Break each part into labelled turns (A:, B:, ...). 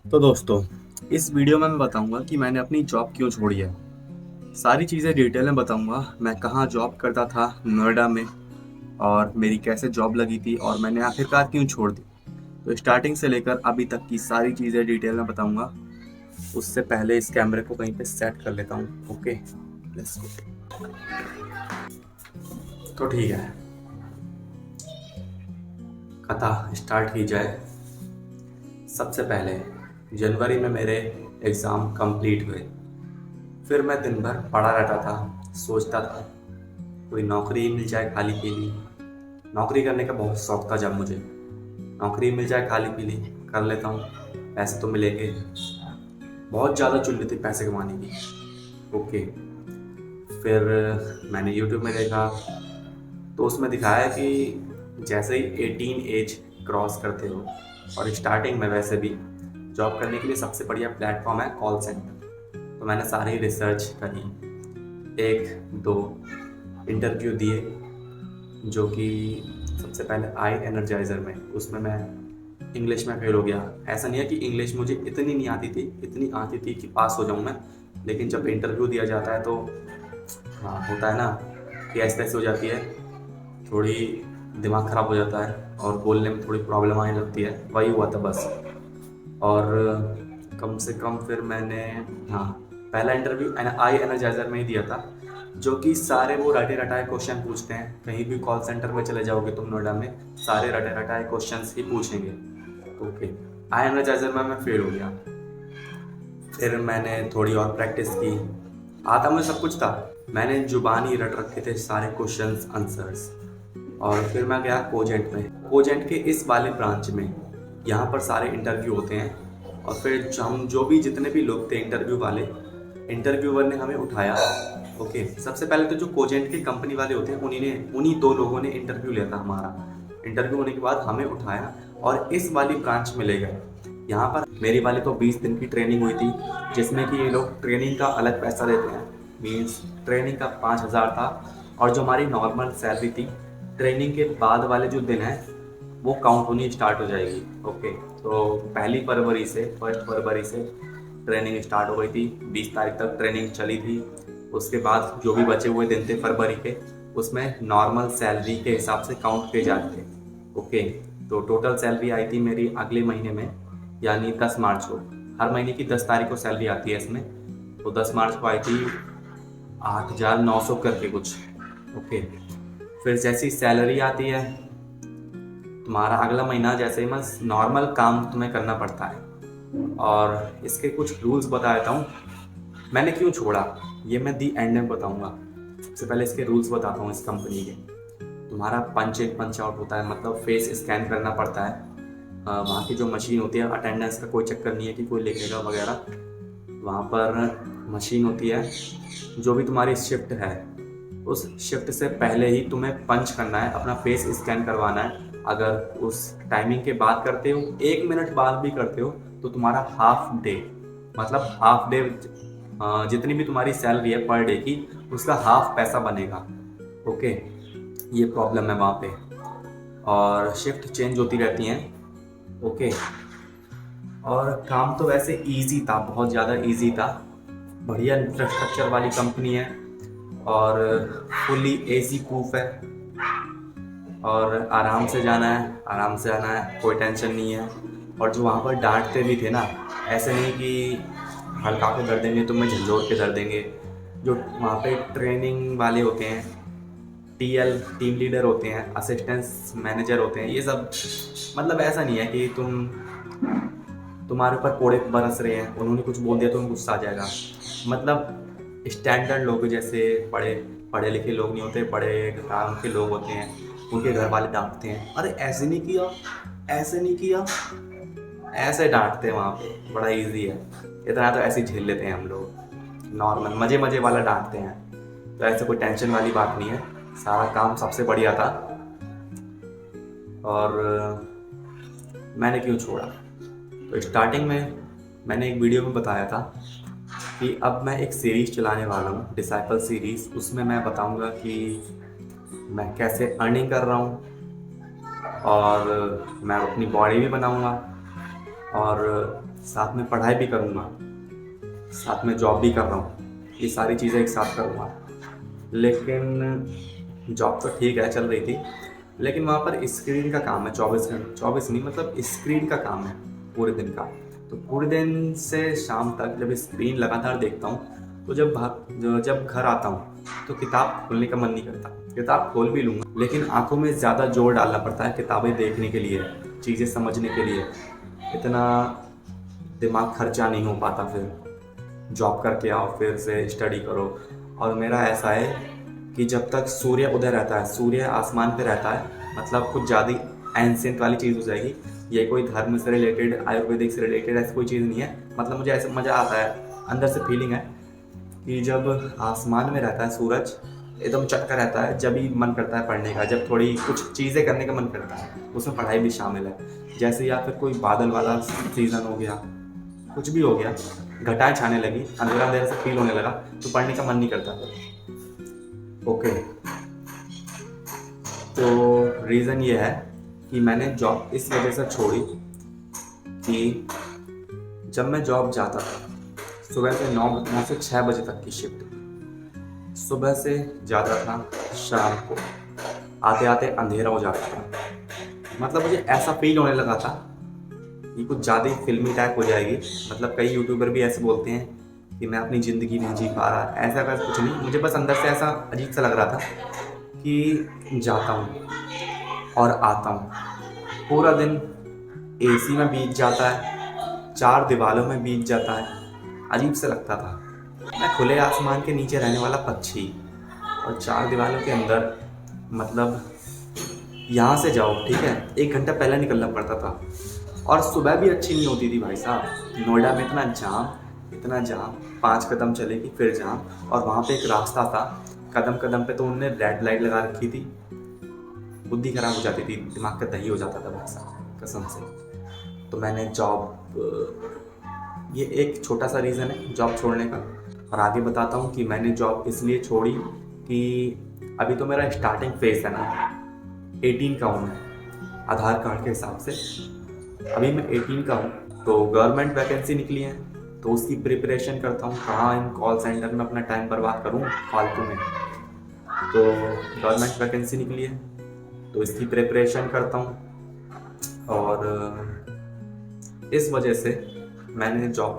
A: तो दोस्तों, इस वीडियो में मैं बताऊंगा कि मैंने अपनी जॉब क्यों छोड़ी है। सारी चीज़ें डिटेल में बताऊंगा। मैं कहाँ जॉब करता था नोएडा में, और मेरी कैसे जॉब लगी थी, और मैंने आखिरकार क्यों छोड़ दी। तो स्टार्टिंग से लेकर अभी तक की सारी चीज़ें डिटेल में बताऊंगा। उससे पहले इस कैमरे को कहीं पे सेट कर लेता हूँ। Okay, let's go. तो ठीक है, कथा स्टार्ट की जाए। सबसे पहले जनवरी में मेरे एग्ज़ाम कंप्लीट हुए। फिर मैं दिन भर पढ़ा रहता था, सोचता था कोई नौकरी मिल जाए खाली पीली। नौकरी करने का बहुत शौक था। जब मुझे नौकरी मिल जाए खाली पीली, कर लेता हूँ, पैसे तो मिलेंगे। बहुत ज़्यादा चुन थी पैसे कमाने की। ओके, फिर मैंने यूट्यूब में देखा, तो उसमें दिखाया कि जैसे ही 18 एज क्रॉस करते हो, और स्टार्टिंग में वैसे भी जॉब करने के लिए सबसे बढ़िया प्लेटफॉर्म है कॉल सेंटर। तो मैंने सारी रिसर्च करी, एक दो इंटरव्यू दिए, जो कि सबसे पहले आई एनर्जाइज़र में, उसमें मैं इंग्लिश में फेल हो गया। ऐसा नहीं है कि इंग्लिश मुझे इतनी नहीं आती थी, इतनी आती थी कि पास हो जाऊँ मैं, लेकिन जब इंटरव्यू दिया जाता है तो हाँ, होता है ना कि ऐसे ऐसे हो जाती है, थोड़ी दिमाग ख़राब हो जाता है और बोलने में थोड़ी प्रॉब्लम आने लगती है। वही हुआ था बस। और कम से कम फिर मैंने, हाँ, पहला इंटरव्यू आई एनर्जाइज़र में ही दिया था, जो कि सारे वो रटे रटाए क्वेश्चन पूछते हैं। कहीं भी कॉल सेंटर में चले जाओगे तुम नोएडा में, सारे रटे रटाए क्वेश्चन ही पूछेंगे। ओके, आई एनर्जाइज़र में मैं फेल हो गया। फिर मैंने थोड़ी और प्रैक्टिस की, आता मुझे सब कुछ था, मैंने जुबानी रट रखे थे सारे क्वेश्चंस आंसर्स। और फिर मैं गया कोजेंट में, कोजेंट के इस वाले ब्रांच में। यहाँ पर सारे इंटरव्यू होते हैं, और फिर हम जो भी जितने भी लोग थे इंटरव्यू वाले, इंटरव्यूअर ने हमें उठाया। ओके, सबसे पहले तो जो कोजेंट के कंपनी वाले होते हैं उन्हीं दो लोगों ने इंटरव्यू लिया था हमारा। इंटरव्यू होने के बाद हमें उठाया और इस वाली ब्रांच में ले गए। यहाँ पर मेरी वाली तो 20 दिन की ट्रेनिंग हुई थी, जिसमें कि ये लोग ट्रेनिंग का अलग पैसा देते हैं। मीन्स ट्रेनिंग का 5,000 था, और जो हमारी नॉर्मल सैलरी थी, ट्रेनिंग के बाद वाले जो दिन है वो काउंट होनी स्टार्ट हो जाएगी। ओके, तो 1 फरवरी से ट्रेनिंग स्टार्ट हो गई थी। 20 तारीख तक ट्रेनिंग चली थी। उसके बाद जो भी बचे हुए दिन थे फरवरी के, उसमें नॉर्मल सैलरी के हिसाब से काउंट किए जाते थे। ओके, तो टोटल सैलरी आई थी मेरी अगले महीने में, यानी 10 मार्च को। हर महीने की 10 तारीख को सैलरी आती है इसमें। तो 10 मार्च को आई थी 8,900 करके कुछ। ओके, फिर जैसी सैलरी आती है, तुम्हारा अगला महीना जैसे ही बस नॉर्मल काम तुम्हें करना पड़ता है। और इसके कुछ रूल्स बता देता हूँ, मैंने क्यों छोड़ा ये मैं दी एंड में बताऊंगा। सबसे पहले इसके रूल्स बताता हूँ इस कंपनी के। तुम्हारा पंच इन पंच आउट होता है, मतलब फेस स्कैन करना पड़ता है। वहाँ की जो मशीन होती है, अटेंडेंस का कोई चक्कर नहीं है कि कोई लिखेगा वगैरह। वहाँ पर मशीन होती है, जो भी तुम्हारी शिफ्ट है, उस शिफ्ट से पहले ही तुम्हें पंच करना है, अपना फेस स्कैन करवाना है। अगर उस टाइमिंग के बाद करते हो, 1 मिनट बाद भी करते हो, तो तुम्हारा हाफ डे, मतलब हाफ डे, जितनी भी तुम्हारी सैलरी है पर डे की, उसका हाफ पैसा बनेगा। ओके, ये प्रॉब्लम है वहाँ पे। और शिफ्ट चेंज होती रहती हैं। ओके, और काम तो वैसे इजी था, बहुत ज़्यादा इजी था। बढ़िया इंफ्रास्ट्रक्चर वाली कंपनी है, और फुली एसी प्रूफ है, और आराम से जाना है, आराम से आना है, कोई टेंशन नहीं है। और जो वहाँ पर डांटते भी थे ना, ऐसे नहीं कि हल्का के धर देंगे तुम्हें, झल्लोर के धर देंगे। जो वहाँ पे ट्रेनिंग वाले होते हैं, टीएल टीम लीडर होते हैं, असिस्टेंट मैनेजर होते हैं, ये सब, मतलब ऐसा नहीं है कि तुम्हारे ऊपर कोड़े बरस रहे हैं, उन्होंने कुछ बोल दिया तो उनको गुस्सा आ जाएगा। मतलब स्टैंडर्ड लोग, जैसे पढ़े पढ़े लिखे लोग नहीं होते, बड़े काम के लोग होते हैं, उनके घर वाले डांटते हैं, अरे ऐसे नहीं किया, ऐसे नहीं किया, ऐसे डांटते हैं वहाँ पे। बड़ा इजी है, इतना तो ऐसे ही झेल लेते हैं हम लोग, नॉर्मल मज़े मज़े वाला डांटते हैं। तो ऐसे कोई टेंशन वाली बात नहीं है, सारा काम सबसे बढ़िया था। और मैंने क्यों छोड़ा, तो स्टार्टिंग में मैंने एक वीडियो में बताया था कि अब मैं एक सीरीज़ चलाने वाला हूँ, डिसाइपल सीरीज़। उसमें मैं बताऊँगा कि मैं कैसे अर्निंग कर रहा हूँ, और मैं अपनी बॉडी भी बनाऊँगा, और साथ में पढ़ाई भी करूँगा, साथ में जॉब भी कर रहा हूँ, ये सारी चीज़ें एक साथ करूँगा। लेकिन जॉब तो ठीक है चल रही थी, लेकिन वहाँ पर स्क्रीन का काम है 24 नहीं मतलब स्क्रीन का काम है पूरे दिन का। तो पूरे दिन से शाम तक जब स्क्रीन लगातार देखता हूँ तो जब घर आता हूँ तो किताब खोलने का मन नहीं करता। किताब खोल भी लूँगा लेकिन आंखों में ज़्यादा जोर डालना पड़ता है किताबें देखने के लिए, चीज़ें समझने के लिए। इतना दिमाग खर्चा नहीं हो पाता। फिर जॉब करके आओ, फिर से स्टडी करो। और मेरा ऐसा है कि जब तक सूर्य उदय रहता है, सूर्य आसमान पे रहता है, मतलब कुछ ज़्यादा एंशिएंट वाली चीज़ हो जाएगी। ये कोई धर्म से रिलेटेड, आयुर्वेदिक से रिलेटेड ऐसी कोई चीज़ नहीं है। मतलब मुझे ऐसे मज़ा आता है, अंदर से फीलिंग है कि जब आसमान में रहता है सूरज, एकदम चटका रहता है, जब भी मन करता है पढ़ने का। जब थोड़ी कुछ चीज़ें करने का मन करता है, उसमें पढ़ाई भी शामिल है। जैसे या फिर कोई बादल वाला सीज़न हो गया, कुछ भी हो गया, घटाएं छाने लगी, अंधेरा अंधेरा से फील होने लगा, तो पढ़ने का मन नहीं करता फिर। ओके, तो रीज़न ये है कि मैंने जॉब इस वजह से छोड़ी कि जब मैं जॉब जाता था सुबह से 9 से 6 बजे तक की शिफ्ट, सुबह से जाता था, शाम को आते आते अंधेरा हो जाता था। मतलब मुझे ऐसा फील होने लगा था कि कुछ ज़्यादा ही फिल्मी टाइप हो जाएगी। मतलब कई यूट्यूबर भी ऐसे बोलते हैं कि मैं अपनी ज़िंदगी नहीं जी पा रहा, ऐसा वैसा कुछ नहीं। मुझे बस अंदर से ऐसा अजीब सा लग रहा था कि जाता हूँ और आता हूँ, पूरा दिन एसी में बीत जाता है, 4 दीवारों में बीत जाता है, अजीब सा लगता था। मैं खुले आसमान के नीचे रहने वाला पक्षी और 4 दीवारों के अंदर, मतलब यहाँ से जाओ ठीक है, 1 घंटा पहले निकलना पड़ता था। और सुबह भी अच्छी नहीं होती थी भाई साहब। नोएडा में इतना जाम, 5 कदम चलेगी फिर जाम। और वहाँ पे एक रास्ता था, कदम कदम पे तो उनने रेड लाइट लगा रखी थी। बुद्धि खराब हो जाती थी, दिमाग का दही हो जाता था भाई साहब कसम से। तो मैंने ये एक छोटा सा रीज़न है जॉब छोड़ने का। और आगे बताता हूँ कि मैंने जॉब इसलिए छोड़ी कि अभी तो मेरा स्टार्टिंग फेस है ना, 18 का हूँ मैं आधार कार्ड के हिसाब से। अभी मैं 18 का हूँ, तो गवर्नमेंट वैकेंसी निकली है तो उसकी प्रिपरेशन करता हूँ। कहाँ इन कॉल सेंटर में अपना टाइम बर्बाद करूँ फालतू में। तो गवर्नमेंट वैकेंसी निकली है तो इसकी प्रिपरेशन करता हूँ, और इस वजह से मैंने जॉब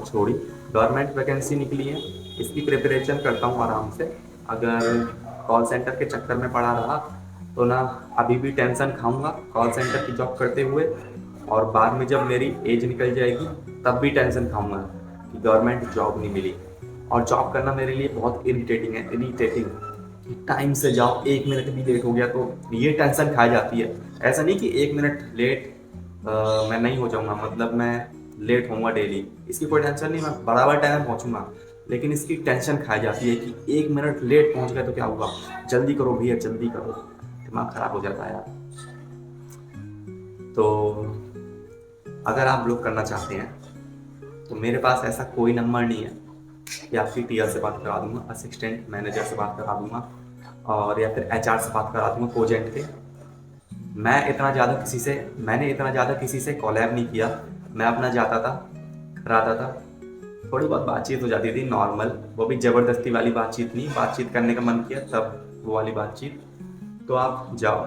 A: छोड़ी। गवर्नमेंट वैकेंसी निकली है, इसकी प्रिपरेशन करता हूँ आराम से। अगर कॉल सेंटर के चक्कर में पड़ा रहा तो ना अभी भी टेंशन खाऊंगा कॉल सेंटर की जॉब करते हुए, और बाद में जब मेरी एज निकल जाएगी तब भी टेंशन खाऊंगा कि गवर्नमेंट जॉब नहीं मिली। और जॉब करना मेरे लिए बहुत इरिटेटिंग। टाइम से जाओ, 1 मिनट भी लेट हो गया तो ये टेंशन खाई जाती है। ऐसा नहीं कि 1 मिनट लेट मैं नहीं हो जाऊंगा, मतलब मैं लेट होऊंगा डेली, इसकी कोई टेंशन नहीं, मैं बराबर टाइम में पहुंचूंगा। लेकिन इसकी टेंशन खाई जाती है कि 1 मिनट लेट पहुंच गए तो क्या हुआ, जल्दी करो भैया जल्दी करो, दिमाग खराब हो जाता है यार। तो अगर आप लोग करना चाहते हैं तो मेरे पास ऐसा कोई नंबर नहीं है कि आपकी टीआर से बात करा दूंगा, असिस्टेंट मैनेजर से बात करा दूंगा, और या फिर एचआर से बात करा दूंगा कोजेंट के। मैंने इतना ज़्यादा किसी से कोलैब नहीं किया। मैं अपना जाता था, कराता था, थोड़ी बहुत बातचीत हो जाती थी नॉर्मल, वो भी ज़बरदस्ती वाली बातचीत नहीं, बातचीत करने का मन किया तब वो वाली बातचीत। तो आप जाओ,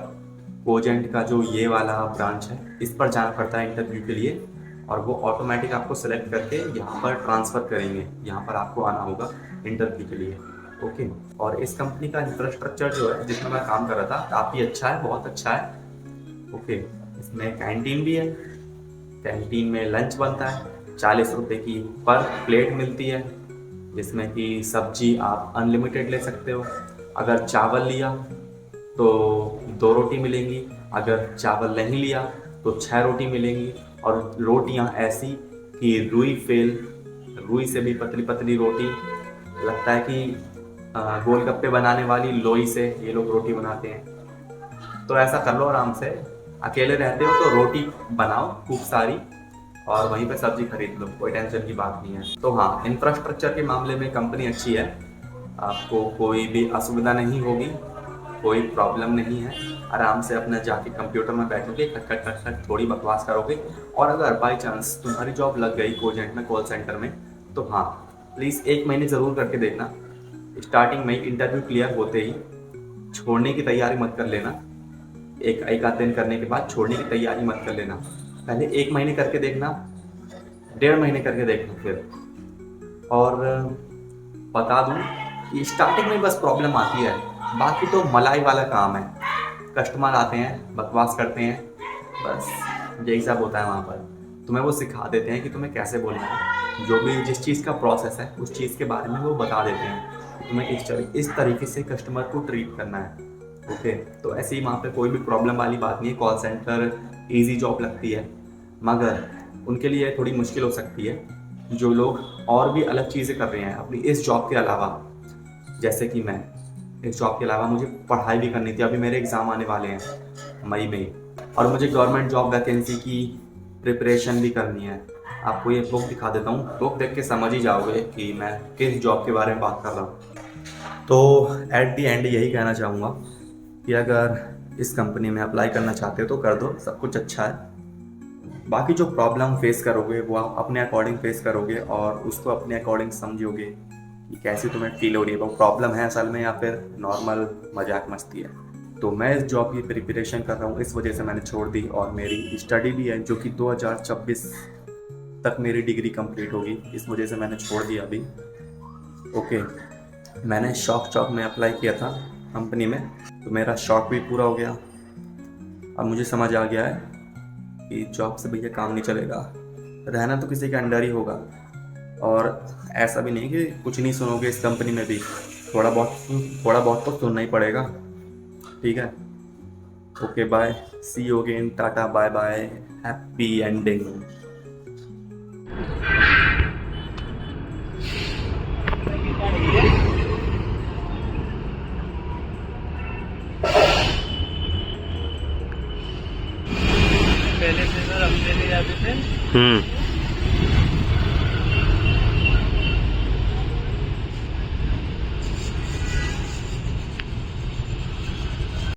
A: कोजेंट का जो ये वाला ब्रांच है इस पर जाना पड़ता है इंटरव्यू के लिए, और वो ऑटोमेटिक आपको सेलेक्ट करके यहाँ पर ट्रांसफ़र करेंगे, यहाँ पर आपको आना होगा इंटरव्यू के लिए। ओके, और इस कंपनी का इंफ्रास्ट्रक्चर जो है जिसमें मैं काम कर रहा था काफ़ी अच्छा है, बहुत अच्छा है। ओके, इसमें कैंटीन भी है, कैंटीन में लंच बनता है, 40 रुपये की पर प्लेट मिलती है, जिसमें कि सब्जी आप अनलिमिटेड ले सकते हो। अगर चावल लिया तो 2 रोटी मिलेंगी, अगर चावल नहीं लिया तो 6 रोटी मिलेंगी। और रोटियां ऐसी कि रुई से भी पतली पतली रोटी, लगता है कि गोलगप्पे बनाने वाली लोई से ये लोग रोटी बनाते हैं। तो ऐसा कर लो आराम से, अकेले रहते हो तो रोटी बनाओ खूब सारी और वहीं पे सब्जी खरीद लो, कोई टेंशन की बात नहीं है। तो हाँ, इंफ्रास्ट्रक्चर के मामले में कंपनी अच्छी है, आपको कोई भी असुविधा नहीं होगी। कोई प्रॉब्लम नहीं है। आराम से अपना जाके कंप्यूटर में बैठोगे, खट खट खट खट थोड़ी बकवास करोगे। और अगर बाई चांस तुम्हारी जॉब लग गई कोजेंट में, कॉल सेंटर में, तो हाँ प्लीज़ 1 महीने ज़रूर करके देखना। स्टार्टिंग में इंटरव्यू क्लियर होते ही छोड़ने की तैयारी मत कर लेना। एक आध दिन करने के बाद छोड़ने की तैयारी मत कर लेना। पहले 1 महीने करके देखना, 1.5 महीने करके देखना फिर। और बता दूं कि स्टार्टिंग में बस प्रॉब्लम आती है, बाकी तो मलाई वाला काम है। कस्टमर आते हैं, बकवास करते हैं, बस यही सब होता है वहाँ पर। तुम्हें वो सिखा देते हैं कि तुम्हें कैसे बोलना है, जो भी जिस चीज़ का प्रोसेस है उस चीज़ के बारे में वो बता देते हैं कि तुम्हें इस तरीके से कस्टमर को ट्रीट करना है। ओके, तो ऐसे ही वहाँ पे कोई भी प्रॉब्लम वाली बात नहीं है। कॉल सेंटर ईजी जॉब लगती है, मगर उनके लिए थोड़ी मुश्किल हो सकती है जो लोग और भी अलग चीज़ें कर रहे हैं अपनी इस जॉब के अलावा। जैसे कि मैं इस जॉब के अलावा मुझे पढ़ाई भी करनी थी, अभी मेरे एग्ज़ाम आने वाले हैं मई में, और मुझे गवर्नमेंट जॉब वैकेंसी की प्रिपरेशन भी करनी है। आपको ये बुक दिखा देता हूँ, बुक देख के समझ ही जाओगे कि मैं किस जॉब के बारे में बात कर रहा हूँ। तो एट दी एंड यही कहना चाहूँगा कि अगर इस कंपनी में अप्लाई करना चाहते हो तो कर दो, सब कुछ अच्छा है। बाकी जो प्रॉब्लम फेस करोगे वो आप अपने अकॉर्डिंग फेस करोगे और उसको अपने अकॉर्डिंग समझोगे कि कैसी तुम्हें फील हो रही है, वो प्रॉब्लम है असल में या फिर नॉर्मल मजाक मस्ती है। तो मैं इस जॉब की प्रिपरेशन कर रहा हूँ, इस वजह से मैंने छोड़ दी। और मेरी स्टडी भी है जो कि 2026 तक मेरी डिग्री कंप्लीट होगी, इस वजह से मैंने छोड़ दिया अभी। ओके, मैंने शौक में अप्लाई किया था कंपनी में, तो मेरा शौक भी पूरा हो गया। अब मुझे समझ आ गया है कि जॉब से भैया काम नहीं चलेगा, रहना तो किसी के अंडर ही होगा। और ऐसा भी नहीं कि कुछ नहीं सुनोगे, इस कंपनी में भी थोड़ा बहुत तो सुनना ही पड़ेगा। ठीक है, okay bye, see you again, ta ta bye bye, happy ending.
B: पहले से सर हफ्ते ले जाते थे।